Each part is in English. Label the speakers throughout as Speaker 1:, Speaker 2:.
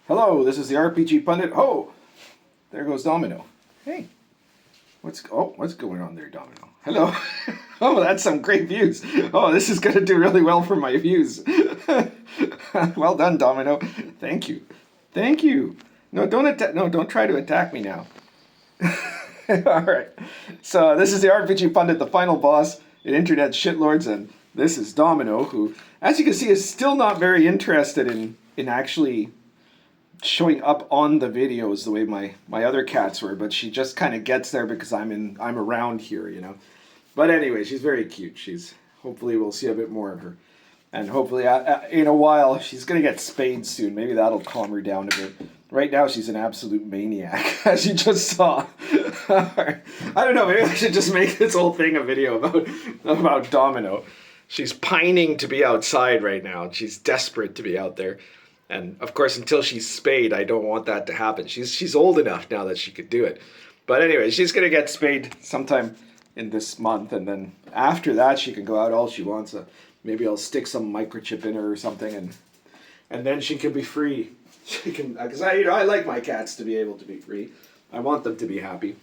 Speaker 1: Hello, this is the RPG Pundit. Oh, there goes Domino. Hey, what's going on there, Domino? Hello. Oh, that's some great views. Oh, this is gonna do really well for my views. Well done, Domino. Thank you. Thank you. No, don't try to attack me now. All right. So this is the RPG Pundit, the final boss in Internet Shitlords, and this is Domino, who, as you can see, is still not very interested in actually showing up on the videos the way my other cats were, but she just kind of gets there because I'm around here, you know. But anyway, she's very cute. Hopefully we'll see a bit more of her, and hopefully in a while she's gonna get spayed soon. Maybe that'll calm her down a bit. Right now she's an absolute maniac, as you just saw. I don't know. Maybe I should just make this whole thing a video about Domino. She's pining to be outside right now. She's desperate to be out there. And of course, until she's spayed, I don't want that to happen. She's old enough now that she could do it. But anyway, she's going to get spayed sometime in this month. And then after that, she can go out all she wants. Maybe I'll stick some microchip in her or something. And then she can be free. She can, because I like my cats to be able to be free. I want them to be happy.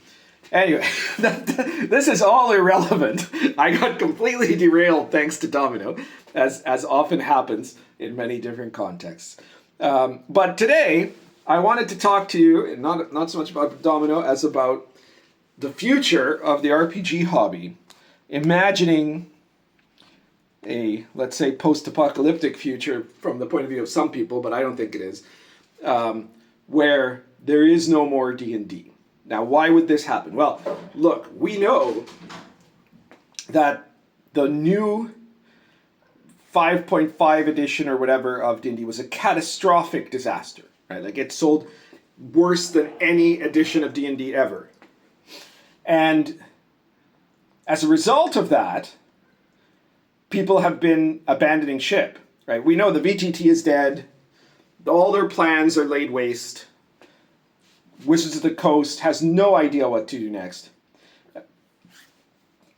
Speaker 1: Anyway, this is all irrelevant. I got completely derailed thanks to Domino, as often happens in many different contexts. But today, I wanted to talk to you, and not so much about Domino, as about the future of the RPG hobby. Imagining a, let's say, post-apocalyptic future from the point of view of some people, but I don't think it is, where there is no more D&D. Now, why would this happen? Well, look, we know that the new 5.5 edition or whatever of D&D was a catastrophic disaster, right? Like, it sold worse than any edition of D&D ever. And as a result of that, people have been abandoning ship, right? We know the VGT is dead. All their plans are laid waste. Wizards of the Coast has no idea what to do next.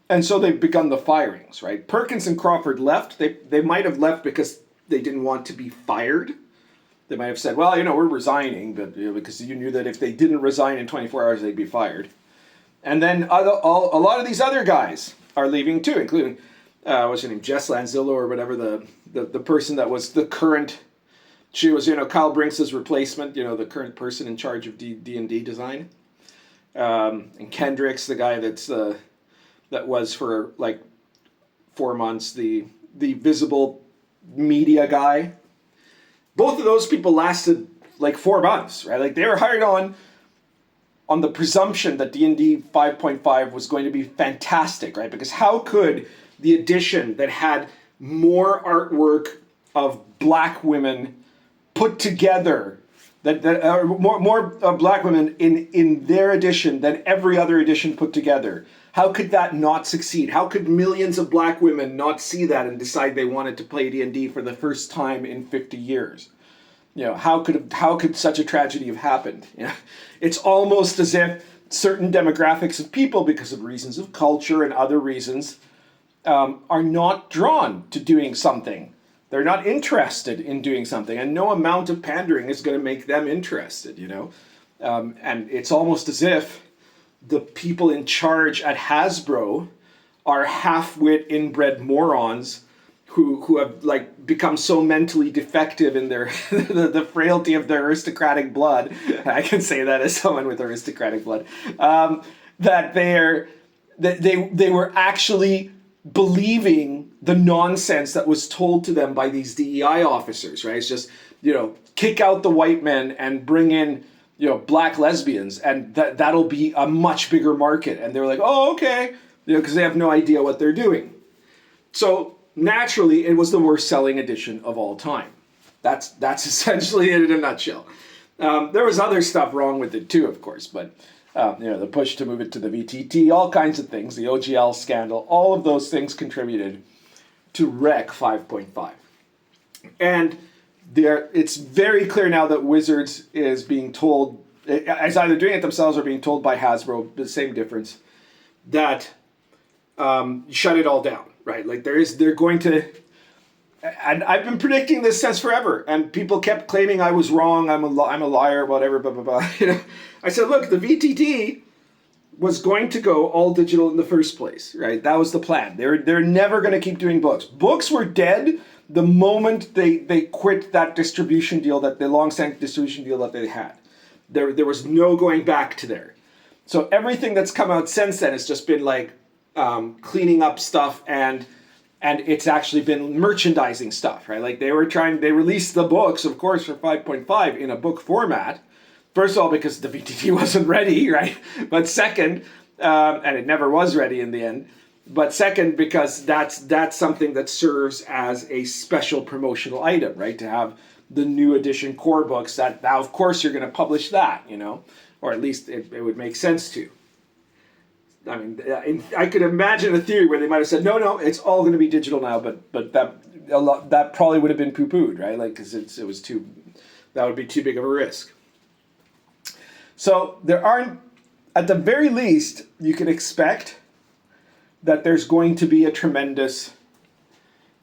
Speaker 1: And so they've begun the firings, right? Perkins and Crawford left. They might have left because they didn't want to be fired. They might have said, well, we're resigning, but because you knew that if they didn't resign in 24 hours, they'd be fired. And then a lot of these other guys are leaving too, including, what's her name, Jess Lanzillo or whatever, the person that was the current... She was, Kyle Brinks' replacement, the current person in charge of D&D design. And Kendricks, the guy that was for like 4 months, the visible media guy. Both of those people lasted like 4 months, right? Like, they were hired on the presumption that D&D 5.5 was going to be fantastic, right? Because how could the edition that had more artwork of black women put together, more black women in their edition than every other edition put together, how could that not succeed? How could millions of black women not see that and decide they wanted to play D&D for the first time in 50 years? How could such a tragedy have happened? It's almost as if certain demographics of people, because of reasons of culture and other reasons, are not drawn to doing something. They're not interested in doing something, and no amount of pandering is going to make them interested, And it's almost as if the people in charge at Hasbro are half-wit inbred morons who have like become so mentally defective in their the frailty of their aristocratic blood. I can say that as someone with aristocratic blood, that they were actually believing the nonsense that was told to them by these DEI officers, right? It's just, kick out the white men and bring in, black lesbians, and that'll be a much bigger market. And they're like, oh, okay, because they have no idea what they're doing. So naturally, it was the worst selling edition of all time. That's essentially it in a nutshell. There was other stuff wrong with it too, of course, but the push to move it to the VTT, all kinds of things, the OGL scandal, all of those things contributed to wreck 5.5. And it's very clear now that Wizards is being told, as either doing it themselves or being told by Hasbro, the same difference, that shut it all down, right? Like they're going to And I've been predicting this since forever, and people kept claiming I was wrong. I'm a liar, whatever, blah blah blah. I said, look, the VTT was going to go all digital in the first place, right? That was the plan. They're never going to keep doing books. Books were dead the moment they quit that distribution deal, that the long-standing distribution deal that they had. There was no going back to there. So everything that's come out since then has just been like cleaning up stuff, and it's actually been merchandising stuff, right? Like they released the books, of course, for 5.5 in a book format. First of all, because the VTT wasn't ready, right? But second, and it never was ready in the end. But second, because that's something that serves as a special promotional item, right? To have the new edition core books, that now, of course, you're going to publish that, or at least it would make sense to. I mean, I could imagine a theory where they might have said, no, it's all going to be digital now, but that probably would have been poo-pooed, right? Like, because that would be too big of a risk. So there aren't, at the very least, you can expect that there's going to be a tremendous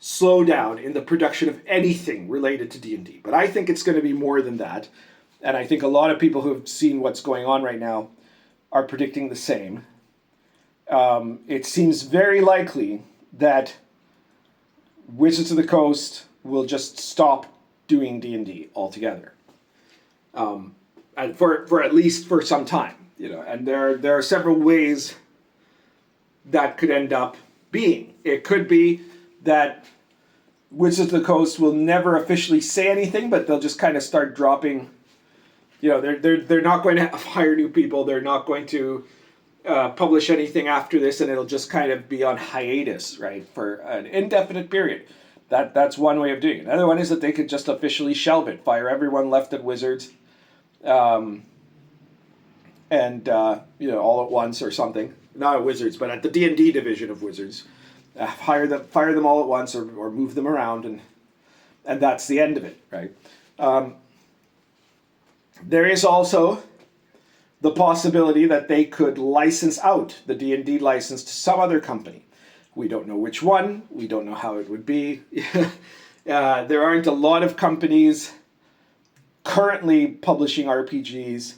Speaker 1: slowdown in the production of anything related to D&D. But I think it's going to be more than that. And I think a lot of people who have seen what's going on right now are predicting the same. It seems very likely that Wizards of the Coast will just stop doing D&D altogether. And for at least for some time, and there are several ways that could end up being. It could be that Wizards of the Coast will never officially say anything, but they'll just kind of start dropping. They're not going to hire new people. They're not going to publish anything after this, and it'll just kind of be on hiatus, right, for an indefinite period. That's one way of doing it. Another one is that they could just officially shelve it, fire everyone left at Wizards. All at once or something. Not at Wizards, but at the D&D division of Wizards. Fire them all at once, or move them around, and that's the end of it, right? There is also the possibility that they could license out the D&D license to some other company. We don't know which one. We don't know how it would be. There aren't a lot of companies currently publishing RPGs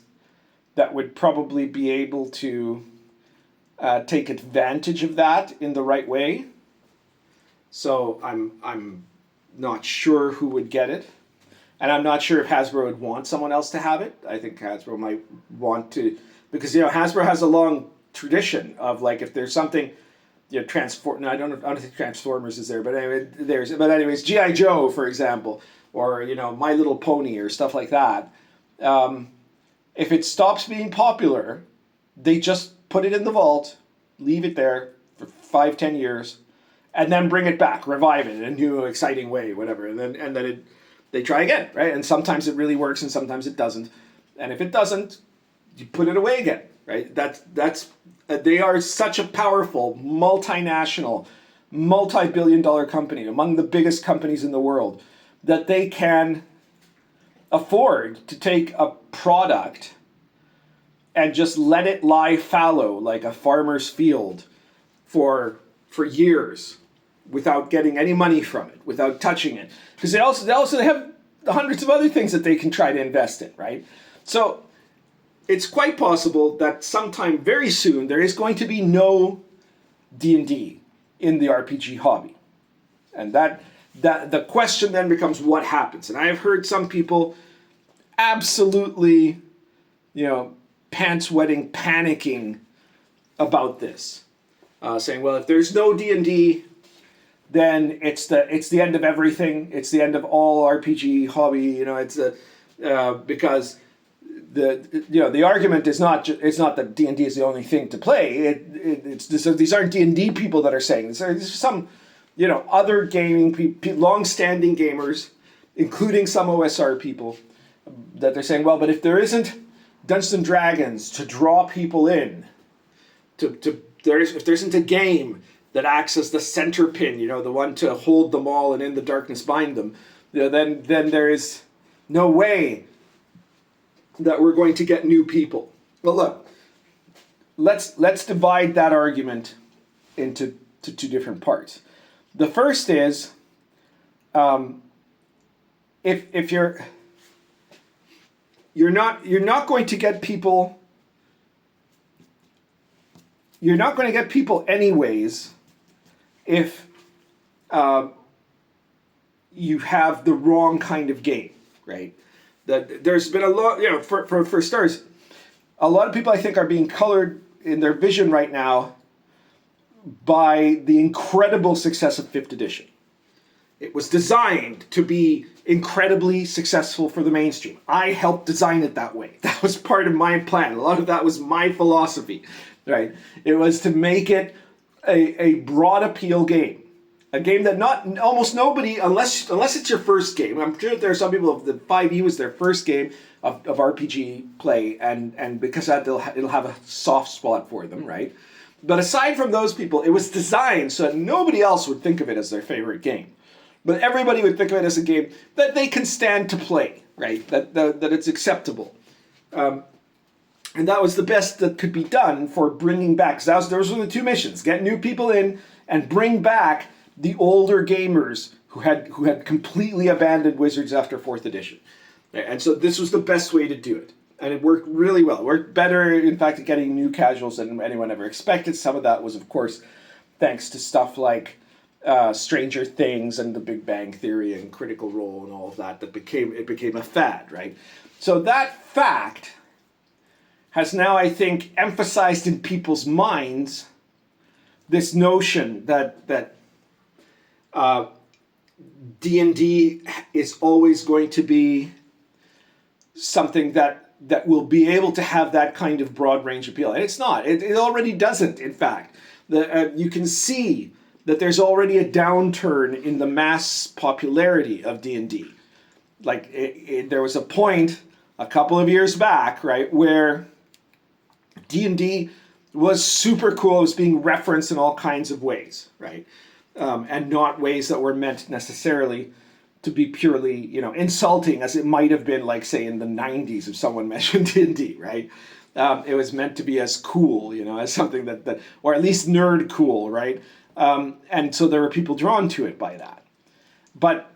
Speaker 1: that would probably be able to take advantage of that in the right way. So I'm not sure who would get it. And I'm not sure if Hasbro would want someone else to have it. I think Hasbro might want to, because Hasbro has a long tradition of, like, if there's something, I don't think Transformers is there, but anyways, G.I. Joe, for example, or My Little Pony or stuff like that. If it stops being popular, they just put it in the vault, leave it there for 5-10 years, and then bring it back, revive it in a new, exciting way, whatever, and then they try again, right? And sometimes it really works, and sometimes it doesn't. And if it doesn't, you put it away again, right? They are such a powerful, multinational, multi-billion-dollar company, among the biggest companies in the world, that they can afford to take a product and just let it lie fallow like a farmer's field for years without getting any money from it, without touching it. Because they also have hundreds of other things that they can try to invest in, right? So it's quite possible that sometime very soon there is going to be no D&D in the RPG hobby. And that the question then becomes, what happens? And I have heard some people absolutely, pants-wetting, panicking about this. Saying, well, if there's no D&D, then it's the end of everything. It's the end of all RPG hobby. Because the argument is not that D&D is the only thing to play. These aren't D&D people that are saying this. There's some other gaming long-standing gamers, including some OSR people, that they're saying, well, but if there isn't Dungeons and Dragons to draw people in, if there isn't a game that acts as the center pin, the one to hold them all and in the darkness bind them, then there is no way that we're going to get new people. Well, look, let's divide that argument into two different parts. The first is, if you're not going to get people. You're not going to get people anyways if you have the wrong kind of game, right? There's been a lot, for starters, a lot of people I think are being colored in their vision right now by the incredible success of 5th edition. It was designed to be incredibly successful for the mainstream. I helped design it that way. That was part of my plan. A lot of that was my philosophy, right? It was to make it a broad appeal game. A game that almost nobody, unless it's your first game. I'm sure there are some people, the 5e was their first game of RPG play, and because of that, it'll have a soft spot for them, right? But aside from those people, it was designed so that nobody else would think of it as their favorite game. But everybody would think of it as a game that they can stand to play, right? That it's acceptable. And that was the best that could be done for bringing back, because those were the two missions: get new people in and bring back the older gamers who had completely abandoned Wizards after 4th edition. And so this was the best way to do it. And it worked really well. It worked better, in fact, at getting new casuals than anyone ever expected. Some of that was, of course, thanks to stuff like Stranger Things and The Big Bang Theory and Critical Role and all of that it became a fad, right? So that fact has now, I think, emphasized in people's minds this notion that D&D is always going to be something that will be able to have that kind of broad range appeal. And it's not. It already doesn't, in fact. You can see that there's already a downturn in the mass popularity of D&D. Like, there was a point a couple of years back, right, where D&D was super cool. It was being referenced in all kinds of ways, right? And not ways that were meant necessarily to be purely, insulting, as it might have been, like, say, in the 90s if someone mentioned D&D, right? It was meant to be as cool, as something that or at least nerd cool, right? And so there were people drawn to it by that. But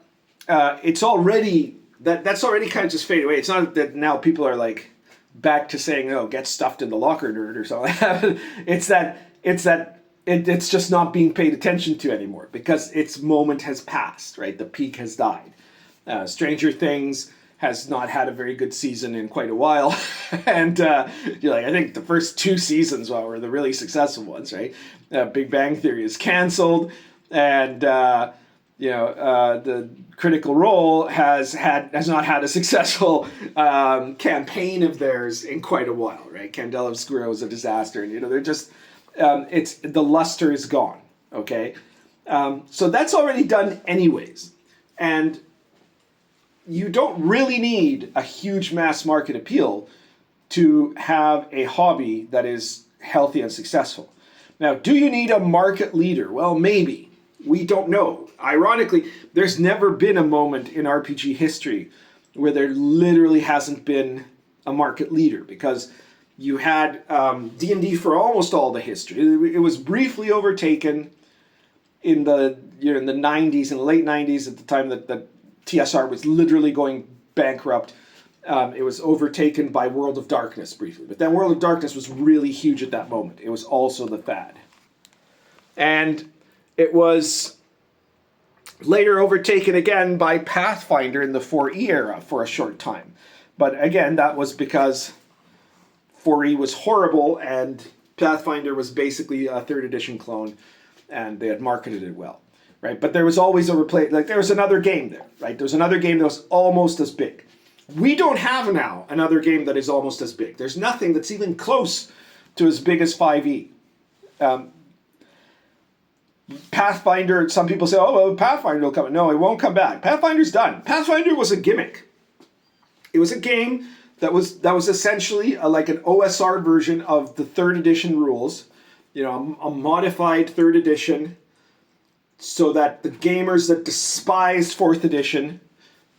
Speaker 1: it's already, that's already kind of just faded away. It's not that now people are, like, back to saying, oh, get stuffed in the locker, nerd, or something like that. It's just not being paid attention to anymore because its moment has passed, right? The peak has died. Stranger Things has not had a very good season in quite a while. And I think the first 2 seasons were the really successful ones, right? Big Bang Theory is canceled. And, the Critical Role has not had a successful campaign of theirs in quite a while, right? Candela Obscura was a disaster. And, they're just... the luster is gone, okay? So that's already done anyways. And you don't really need a huge mass market appeal to have a hobby that is healthy and successful. Now, do you need a market leader? Well, maybe. We don't know. Ironically, there's never been a moment in RPG history where there literally hasn't been a market leader, because you had D&D for almost all the history. It was briefly overtaken in the 90s, in the late 90s, at the time that TSR was literally going bankrupt. It was overtaken by World of Darkness briefly. But then World of Darkness was really huge at that moment. It was also the fad. And it was later overtaken again by Pathfinder in the 4E era for a short time. But again, that was because 4E was horrible, and Pathfinder was basically a 3rd edition clone, and they had marketed it well, right? But there was always there was another game there, right? There was another game that was almost as big. We don't have now another game that is almost as big. There's nothing that's even close to as big as 5e. Pathfinder, some people say, oh, well, Pathfinder will come. No, it won't come back. Pathfinder's done. Pathfinder was a gimmick. It was a game that was essentially like an OSR version of the 3rd edition rules, a modified 3rd edition, so that the gamers that despised 4th edition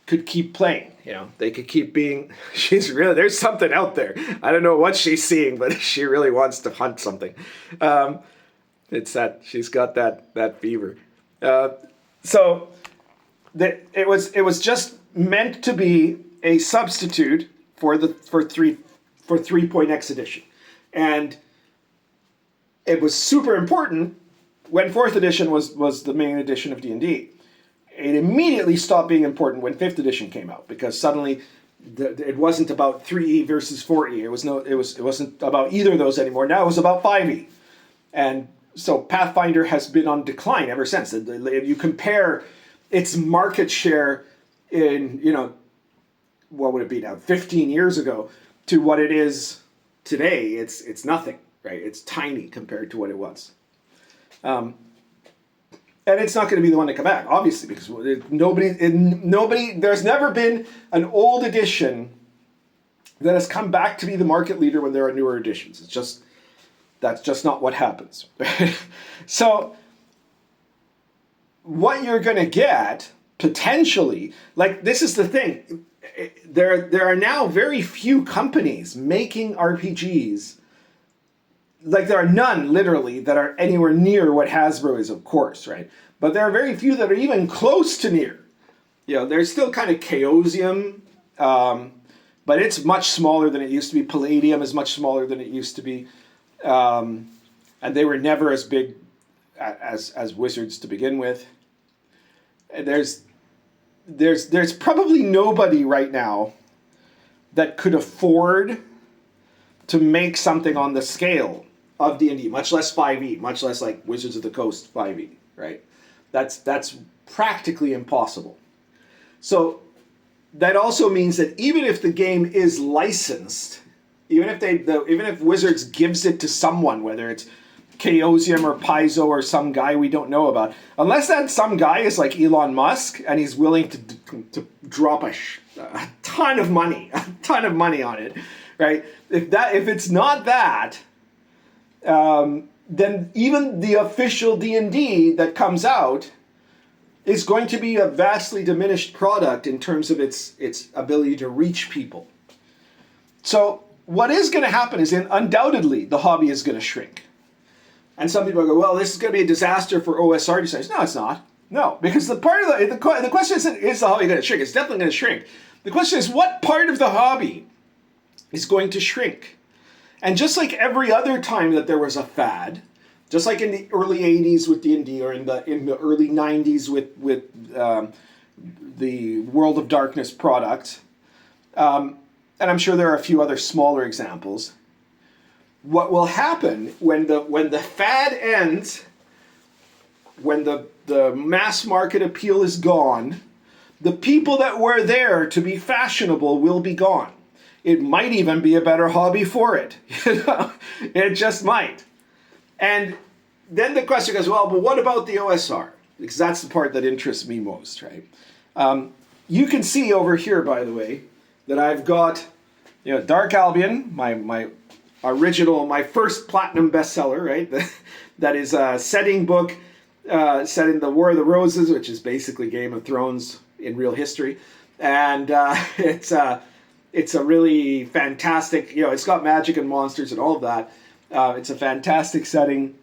Speaker 1: could keep playing. They could keep being. There's something out there. I don't know what she's seeing, but she really wants to hunt something. It's that she's got that fever. So that it was just meant to be a substitute for 3.x edition, and it was super important when 4th edition was the main edition of D&D. It immediately stopped being important when 5th edition came out, because suddenly it wasn't about 3E versus 4E. It wasn't about either of those anymore. Now it was about 5E, and so Pathfinder has been on decline ever since. If you compare its market share in, what would it be now, 15 years ago, to what it is today, it's nothing, right? It's tiny compared to what it was. And it's not going to be the one to come back, obviously, because nobody, there's never been an old edition that has come back to be the market leader when there are newer editions. That's just not what happens. So what you're going to get, potentially, like, this is the thing, there are now very few companies making RPGs. Like, there are none, literally, that are anywhere near what Hasbro is, of course, right? But there are very few that are even close to near. There's still kind of Chaosium, but it's much smaller than it used to be. Palladium is much smaller than it used to be. And they were never as big as Wizards to begin with. And there's probably nobody right now that could afford to make something on the scale of D&D, much less 5e, much less like Wizards of the Coast 5e, right? That's practically impossible. So that also means that even if the game is licensed, even if Wizards gives it to someone, whether it's Chaosium or Paizo or some guy we don't know about, unless that some guy is like Elon Musk and he's willing to drop a ton of money on it, right? If it's not that, then even the official D&D that comes out is going to be a vastly diminished product in terms of its ability to reach people. So what is going to happen is, undoubtedly, the hobby is going to shrink. And some people go, well, this is going to be a disaster for OSR designers. No, it's not. No, because the question isn't, is the hobby going to shrink? It's definitely going to shrink. The question is, what part of the hobby is going to shrink? And just like every other time that there was a fad, just like in the early 80s with D&D, or in the early 90s with the World of Darkness product, and I'm sure there are a few other smaller examples, what will happen when the fad ends, when the mass market appeal is gone, the people that were there to be fashionable will be gone. It might even be a better hobby for it. It just might. And then the question goes, well, but what about the OSR? Because that's the part that interests me most, right? You can see over here, by the way, that I've got, Dark Albion, my original, my first platinum bestseller, right? That is a setting book set in the War of the Roses, which is basically Game of Thrones in real history. And it's a really fantastic, it's got magic and monsters and all of that. It's a fantastic setting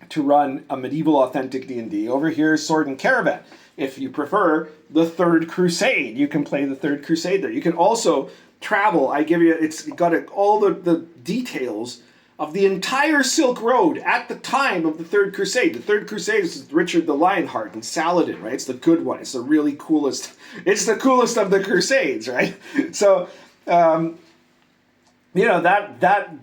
Speaker 1: to run a medieval authentic D&D. Over here is Sword and Caravan. If you prefer the Third Crusade, you can play the Third Crusade there. You can also travel. It's got all the details of the entire Silk Road at the time of the Third Crusade. The Third Crusade is Richard the Lionheart and Saladin, right? It's the good one. It's the really coolest. It's the coolest of the Crusades, right? So, that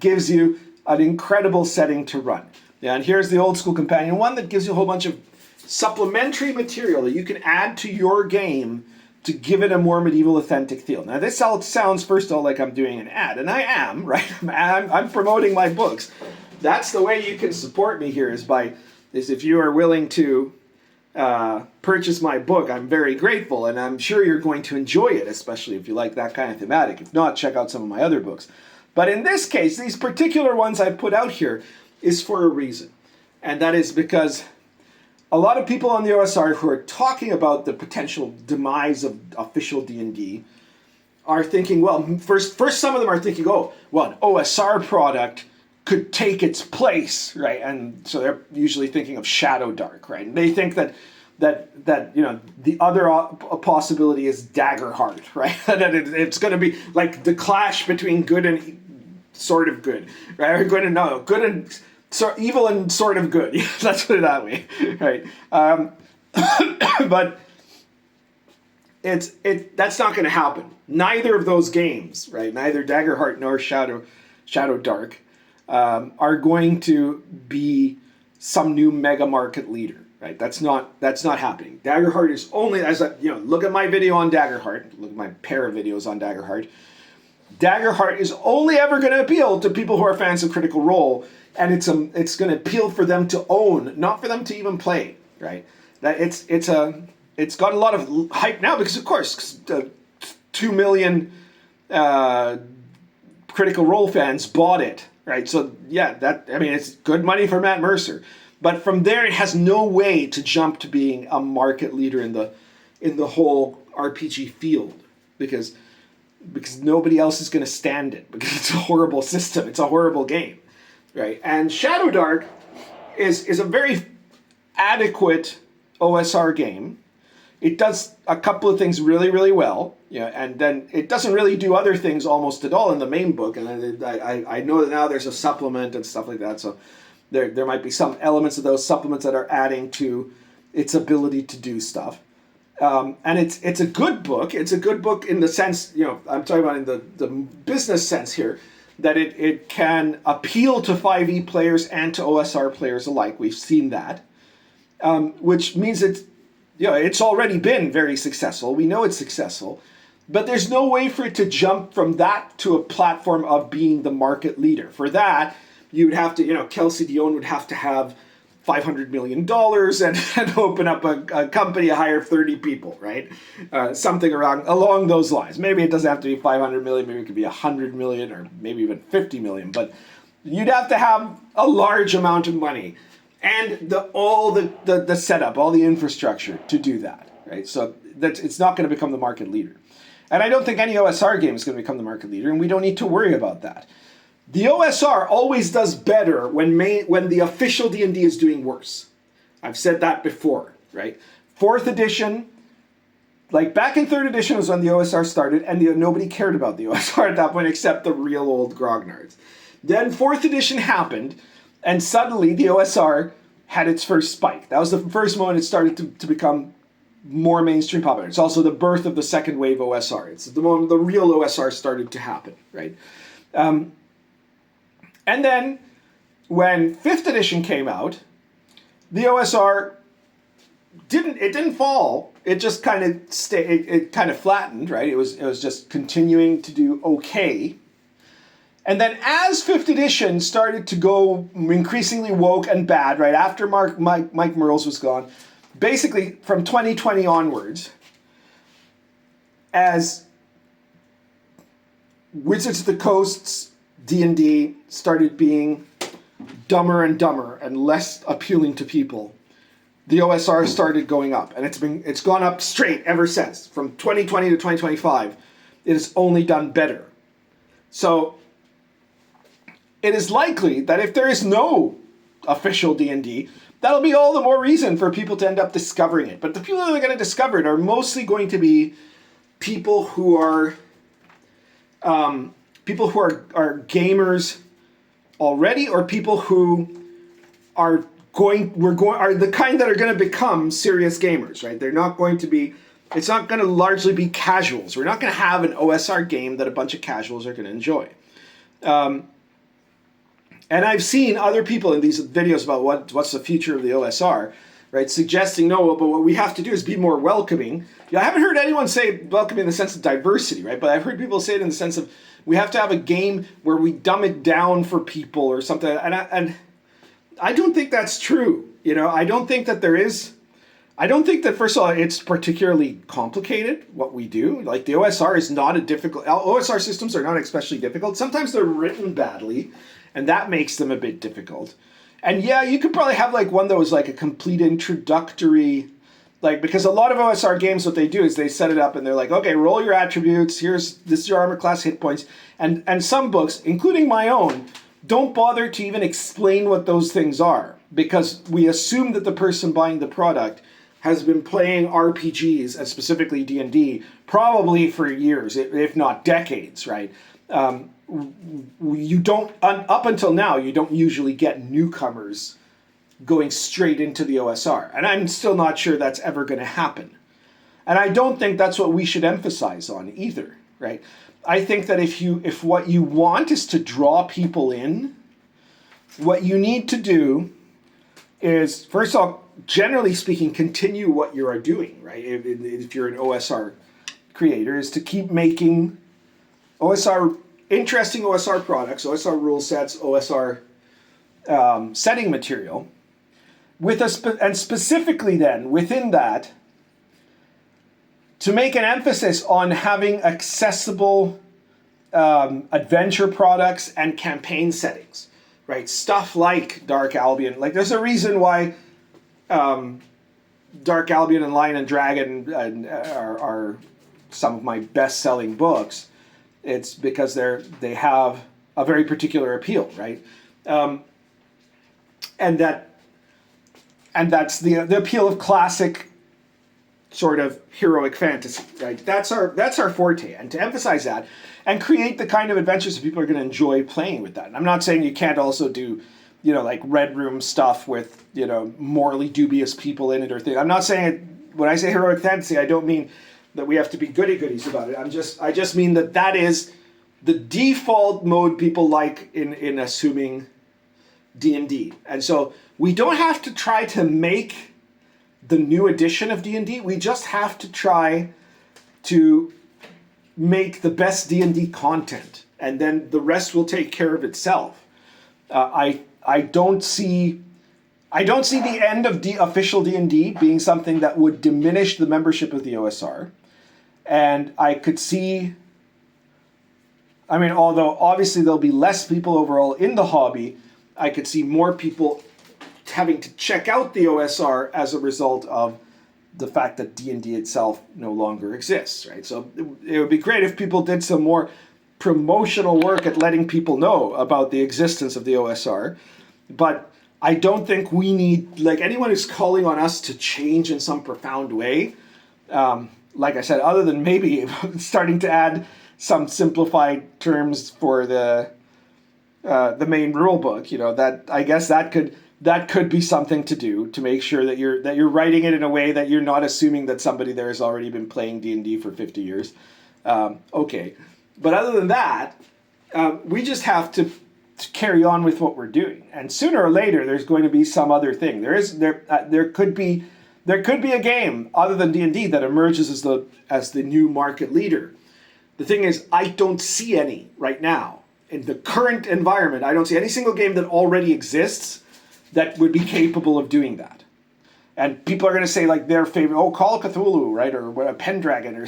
Speaker 1: gives you an incredible setting to run. Yeah, and here's the Old School Companion, one that gives you a whole bunch of supplementary material that you can add to your game to give it a more medieval authentic feel. Now, this all sounds, first of all, like I'm doing an ad, and I am, right? I'm promoting my books. That's the way you can support me here, is if you are willing to purchase my book. I'm very grateful, and I'm sure you're going to enjoy it, especially if you like that kind of thematic. If not, check out some of my other books. But in this case, these particular ones I put out here is for a reason. And that is because a lot of people on the OSR who are talking about the potential demise of official D&D are thinking, well, first some of them are thinking, oh, well, an OSR product could take its place, right? And so they're usually thinking of Shadow Dark, right? And they think that that you know the other possibility is Daggerheart, right? That it's going to be like the clash between good and sort of good, right? Or good and evil and sort of good. Let's put it that way, right? But that's not going to happen. Neither of those games, right? Neither Daggerheart nor Shadow Dark are going to be some new mega market leader, right? That's not happening. Daggerheart is only look at my video on Daggerheart, look at my pair of videos on Daggerheart. Daggerheart is only ever going to appeal to people who are fans of Critical Role, and it's going to appeal for them to own, not for them to even play, right? That it's got a lot of hype now because, of course, 2 million Critical Role fans bought it, right? So yeah, it's good money for Matt Mercer, but from there it has no way to jump to being a market leader in the whole RPG field because nobody else is going to stand it because it's a horrible system, it's a horrible game, right? And Shadow Dark is a very adequate OSR game. It does a couple of things really, really well, and then it doesn't really do other things almost at all in the main book. And I know that now there's a supplement and stuff like that, so there might be some elements of those supplements that are adding to its ability to do stuff. And it's a good book. It's a good book in the sense, I'm talking about in the business sense here, that it can appeal to 5e players and to OSR players alike. We've seen that, which means it's already been very successful. We know it's successful, but there's no way for it to jump from that to a platform of being the market leader. For that, you would have to, Kelsey Dion would have to have $500 million and open up a company, hire 30 people, right? Something along those lines. Maybe it doesn't have to be 500 million, maybe it could be 100 million or maybe even 50 million, but you'd have to have a large amount of money and all the setup, all the infrastructure to do that, right? So it's not going to become the market leader. And I don't think any OSR game is going to become the market leader, and we don't need to worry about that. The OSR always does better when the official D&D is doing worse. I've said that before, right? 4th edition, like back in 3rd edition was when the OSR started, and nobody cared about the OSR at that point except the real old grognards. Then 4th edition happened, and suddenly the OSR had its first spike. That was the first moment it started to become more mainstream popular. It's also the birth of the second wave OSR. It's the moment the real OSR started to happen, right? And then when 5th edition came out, the OSR didn't fall. It just kind of it kind of flattened, right? It was just continuing to do okay. And then as 5th edition started to go increasingly woke and bad, right after Mike Merles was gone, basically from 2020 onwards, as Wizards of the Coast's D&D started being dumber and dumber and less appealing to people, the OSR started going up, and it's gone up straight ever since. From 2020 to 2025, it has only done better. So it is likely that if there is no official D&D, that'll be all the more reason for people to end up discovering it. But the people that are going to discover it are mostly going to be people who are gamers already, or people who are the kind that are going to become serious gamers, right? They're not going to be. It's not going to largely be casuals. We're not going to have an OSR game that a bunch of casuals are going to enjoy. And I've seen other people in these videos about what's the future of the OSR, right? Suggesting, no, but what we have to do is be more welcoming. I haven't heard anyone say welcoming in the sense of diversity, right? But I've heard people say it in the sense of we have to have a game where we dumb it down for people or something. And I don't think that's true. I don't think that there is. I don't think that, first of all, it's particularly complicated, what we do. Like, the OSR is not a difficult. OSR systems are not especially difficult. Sometimes they're written badly, and that makes them a bit difficult. And yeah, you could probably have like one that was like a complete introductory, because a lot of OSR games, what they do is they set it up and they're like, okay, roll your attributes, this is your armor class, hit points. And some books, including my own, don't bother to even explain what those things are, because we assume that the person buying the product has been playing RPGs, and specifically D&D, probably for years, if not decades, right? You don't, up until now, you don't usually get newcomers going straight into the OSR. And I'm still not sure that's ever going to happen. And I don't think that's what we should emphasize on either, right? I think that if what you want is to draw people in, what you need to do is, first of all, generally speaking, continue what you are doing, right? If you're an OSR creator, is to keep making interesting OSR products, OSR rule sets, OSR setting material, and specifically then, within that, to make an emphasis on having accessible adventure products and campaign settings, right? Stuff like Dark Albion. Like, there's a reason why Dark Albion and Lion and Dragon are some of my best-selling books. It's because they have a very particular appeal, right? And that's the appeal of classic sort of heroic fantasy, right? That's our forte, and to emphasize that and create the kind of adventures that people are going to enjoy playing with that. And I'm not saying you can't also do, like Red Room stuff with, morally dubious people in it or things. I'm not saying it, when I say heroic fantasy, I don't mean that we have to be goody-goodies about it. I just mean that is the default mode people like in assuming D&D. And so we don't have to try to make the new edition of D&D. We just have to try to make the best D&D content, and then the rest will take care of itself. I don't see the end of official D&D being something that would diminish the membership of the OSR. And I could see, although obviously there'll be less people overall in the hobby, I could see more people having to check out the OSR as a result of the fact that D&D itself no longer exists, right? So it would be great if people did some more promotional work at letting people know about the existence of the OSR. But I don't think we need, like, anyone who's calling on us to change in some profound way, like I said, other than maybe starting to add some simplified terms for the main rule book, that I guess that could be something to do to make sure that you're writing it in a way that you're not assuming that somebody there has already been playing D&D for 50 years. Okay, but other than that, we just have to carry on with what we're doing, and sooner or later there's going to be some other thing. There could be a game other than D&D that emerges as the new market leader. The thing is, I don't see any right now in the current environment. I don't see any single game that already exists that would be capable of doing that. And people are going to say, like, their favorite, Call of Cthulhu, right? Or Pendragon, or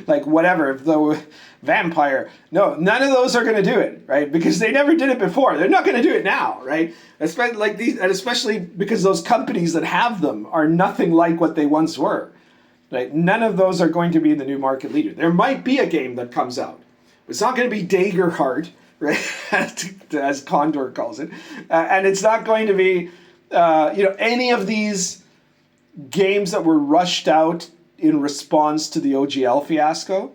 Speaker 1: like whatever, the Vampire. No, none of those are going to do it, right? Because they never did it before. They're not going to do it now, right? Especially because those companies that have them are nothing like what they once were, right? None of those are going to be the new market leader. There might be a game that comes out. It's not going to be Daggerheart, right? As Condor calls it. And it's not going to be, any of these games that were rushed out in response to the OGL fiasco.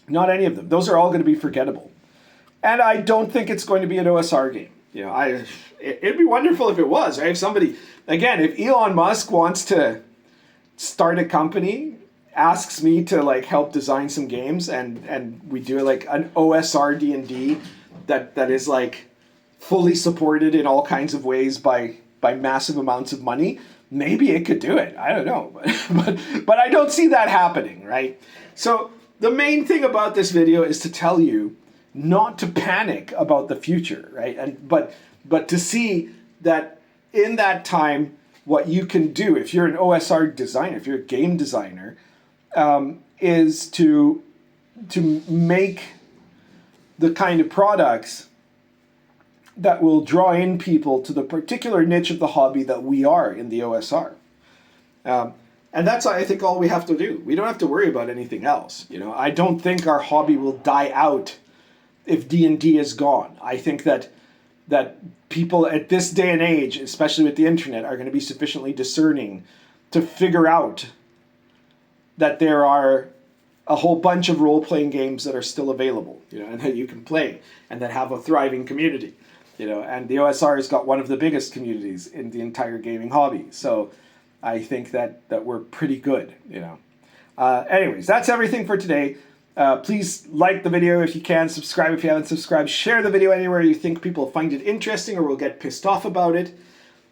Speaker 1: Not any of them. Those are all going to be forgettable. And I don't think it's going to be an OSR game. It'd be wonderful if it was, right? If Elon Musk wants to start a company, asks me to help design some games, and we do like an OSR D&D that is fully supported in all kinds of ways by massive amounts of money, maybe it could do it. I don't know, but I don't see that happening, right? So the main thing about this video is to tell you not to panic about the future, right? But to see that in that time, what you can do if you're an OSR designer, if you're a game designer, is to make the kind of products that will draw in people to the particular niche of the hobby that we are in the OSR. And that's, I think, all we have to do. We don't have to worry about anything else. I don't think our hobby will die out if D&D is gone. I think that people at this day and age, especially with the internet, are going to be sufficiently discerning to figure out that there are a whole bunch of role-playing games that are still available, and that you can play and that have a thriving community, and the OSR has got one of the biggest communities in the entire gaming hobby. So I think that we're pretty good, Anyways, that's everything for today. Please like the video if you can, subscribe if you haven't subscribed, share the video anywhere you think people find it interesting or will get pissed off about it.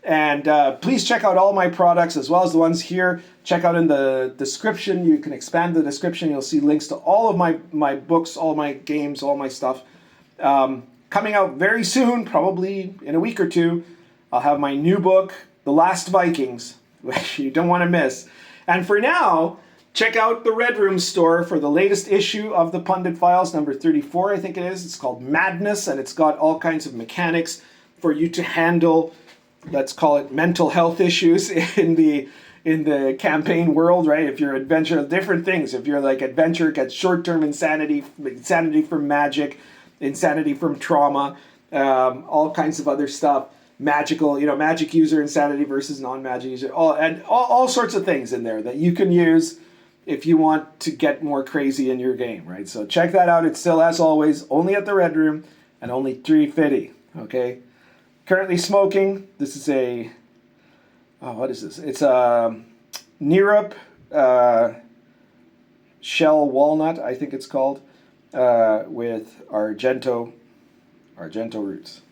Speaker 1: And please check out all my products as well as the ones here. Check out in the description. You can expand the description. You'll see links to all of my books, all my games, all my stuff. Coming out very soon, probably in a week or two, I'll have my new book, The Last Vikings, which you don't want to miss. And for now, check out the Red Room store for the latest issue of the Pundit Files, number 34, I think it is. It's called Madness, and it's got all kinds of mechanics for you to handle, let's call it, mental health issues in the campaign world, right? If you're adventure, different things. If you're like adventure, gets short-term insanity from magic, insanity from trauma, all kinds of other stuff. Magical, magic user insanity versus non-magic user, all sorts of things in there that you can use if you want to get more crazy in your game, right? So check that out. It's still, as always, only at the Red Room and only $3.50, okay? Currently smoking. This is a, what is this? It's a Neerup Shell Walnut, I think it's called, with Argento roots.